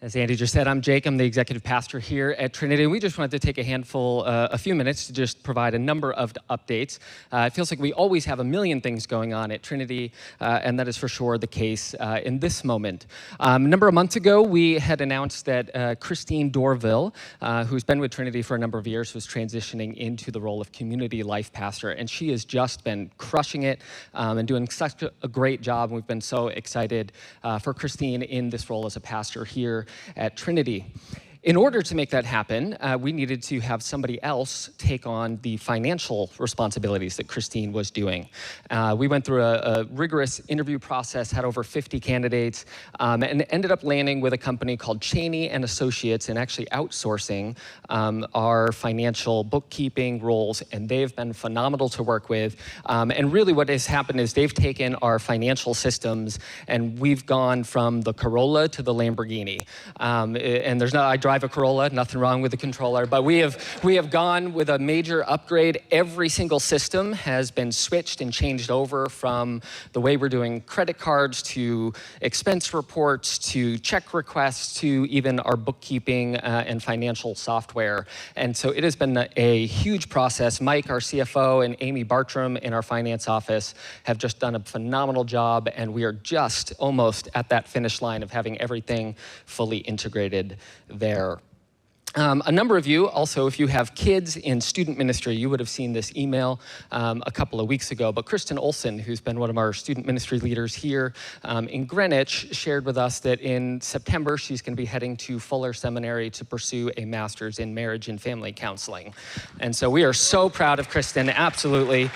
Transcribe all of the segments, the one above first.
As Andy just said, I'm Jake. I'm the executive pastor here at Trinity. We just wanted to take a few minutes to just provide a number of updates. It feels like we always have a million things going on at Trinity, and that is for sure the case in this moment. A number of months ago, we had announced that Christine Dorville, who's been with Trinity for a number of years, was transitioning into the role of community life pastor, and she has just been crushing it and doing such a great job. We've been so excited for Christine in this role as a pastor here at Trinity. In order to make that happen, we needed to have somebody else take on the financial responsibilities that Christine was doing. We went through a rigorous interview process, had over 50 candidates, and ended up landing with a company called Cheney and Associates and actually outsourcing our financial bookkeeping roles, and they've been phenomenal to work with. And really what has happened is they've taken our financial systems and we've gone from the Corolla to the Lamborghini. And I drive a Corolla, nothing wrong with the controller, but we have gone with a major upgrade. Every single system has been switched and changed over, from the way we're doing credit cards to expense reports to check requests to even our bookkeeping and financial software. And so it has been a huge process. Mike, our CFO, and Amy Bartram in our finance office have just done a phenomenal job, and we are just almost at that finish line of having everything fully integrated there. A number of you, also, if you have kids in student ministry, you would have seen this email a couple of weeks ago. But Kristen Olson, who's been one of our student ministry leaders here in Greenwich, shared with us that in September, she's going to be heading to Fuller Seminary to pursue a master's in marriage and family counseling. And so we are so proud of Kristen, absolutely.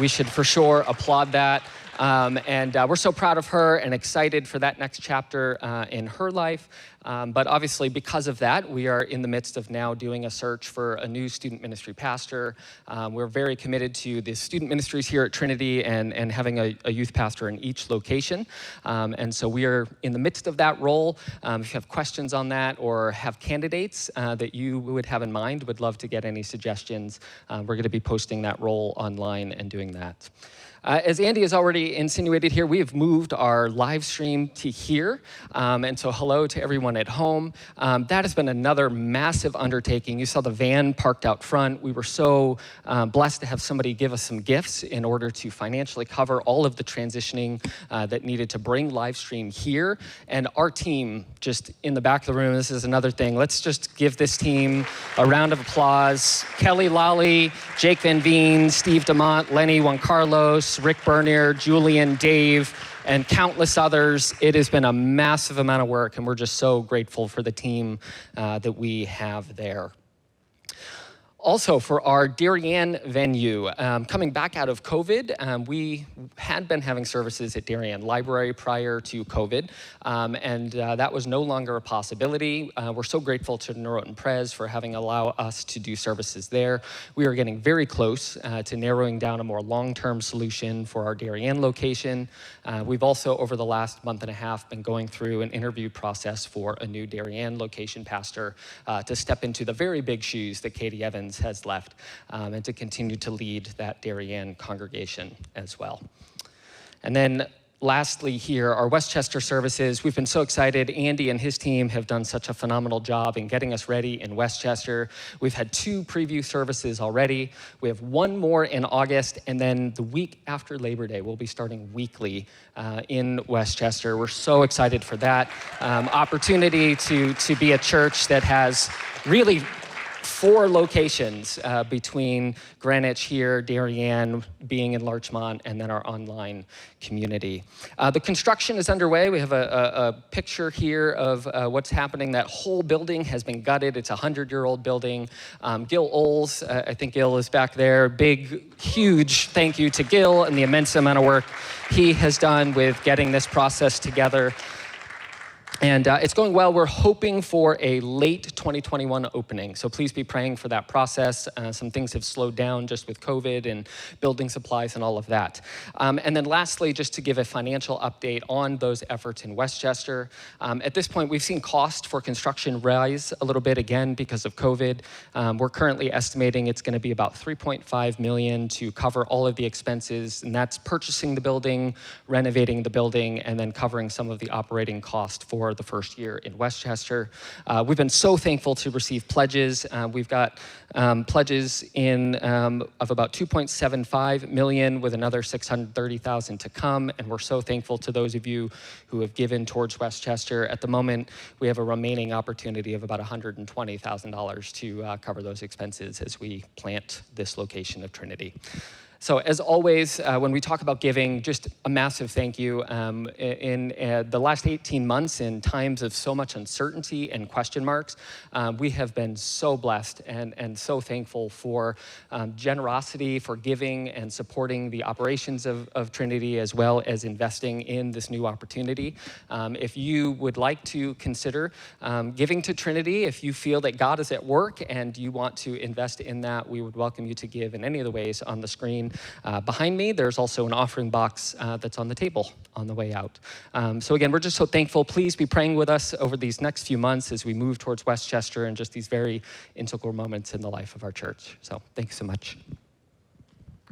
We should for sure applaud that. And we're so proud of her and excited for that next chapter in her life. But obviously, because of that, we are in the midst of now doing a search for a new student ministry pastor. We're very committed to the student ministries here at Trinity and having a youth pastor in each location. And so we are in the midst of that role. If you have questions on that or have candidates that you would have in mind, would love to get any suggestions. We're going to be posting that role online and doing that. As Andy has already insinuated here, we have moved our live stream to here. And so hello to everyone at home. That has been another massive undertaking. You saw the van parked out front. We were so blessed to have somebody give us some gifts in order to financially cover all of the transitioning that needed to bring live stream here. And our team just in the back of the room, this is another thing. Let's just give this team a round of applause. Kelly Lally, Jake Van Veen, Steve DeMont, Lenny Juan Carlos, Rick Bernier, Julian, Dave, and countless others. It has been a massive amount of work, and we're just so grateful for the team that we have there. Also, for our Darien venue, coming back out of COVID, we had been having services at Darien Library prior to COVID, and that was no longer a possibility. We're so grateful to Nero and Prez for having allowed us to do services there. We are getting very close to narrowing down a more long-term solution for our Darien location. We've also, over the last month and a half, been going through an interview process for a new Darien location pastor to step into the very big shoes that Katie Evans has left, and to continue to lead that Darien congregation as well. And then lastly here, our Westchester services. We've been so excited. Andy and his team have done such a phenomenal job in getting us ready in Westchester. We've had 2 preview services already. We have 1 more in August, and then the week after Labor Day, we'll be starting weekly in Westchester. We're so excited for that opportunity to be a church that has really 4 locations between Greenwich here, Darien, being in Larchmont, and then our online community. The construction is underway. We have a picture here of what's happening. That whole building has been gutted. It's a 100-year-old building. Gil Oles, I think Gil is back there. Big, huge thank you to Gil and the immense amount of work he has done with getting this process together. And it's going well. We're hoping for a late 2021 opening. So please be praying for that process. Some things have slowed down just with COVID and building supplies and all of that. And then lastly, just to give a financial update on those efforts in Westchester. At this point, we've seen cost for construction rise a little bit again because of COVID. We're currently estimating it's going to be about $3.5 million to cover all of the expenses. And that's purchasing the building, renovating the building, and then covering some of the operating cost for for the first year in Westchester. We've been so thankful to receive pledges. We've got pledges of about $2.75 million with another $630,000 to come, and we're so thankful to those of you who have given towards Westchester. At the moment, we have a remaining opportunity of about $120,000 to cover those expenses as we plant this location of Trinity. So as always, when we talk about giving, just a massive thank you. In the last 18 months, in times of so much uncertainty and question marks, we have been so blessed and so thankful for generosity, for giving and supporting the operations of Trinity, as well as investing in this new opportunity. If you would like to consider giving to Trinity, if you feel that God is at work and you want to invest in that, we would welcome you to give in any of the ways on the screen. Behind me, there's also an offering box that's on the table on the way out. So again, we're just so thankful. Please be praying with us over these next few months as we move towards Westchester and just these very integral moments in the life of our church. So thanks so much.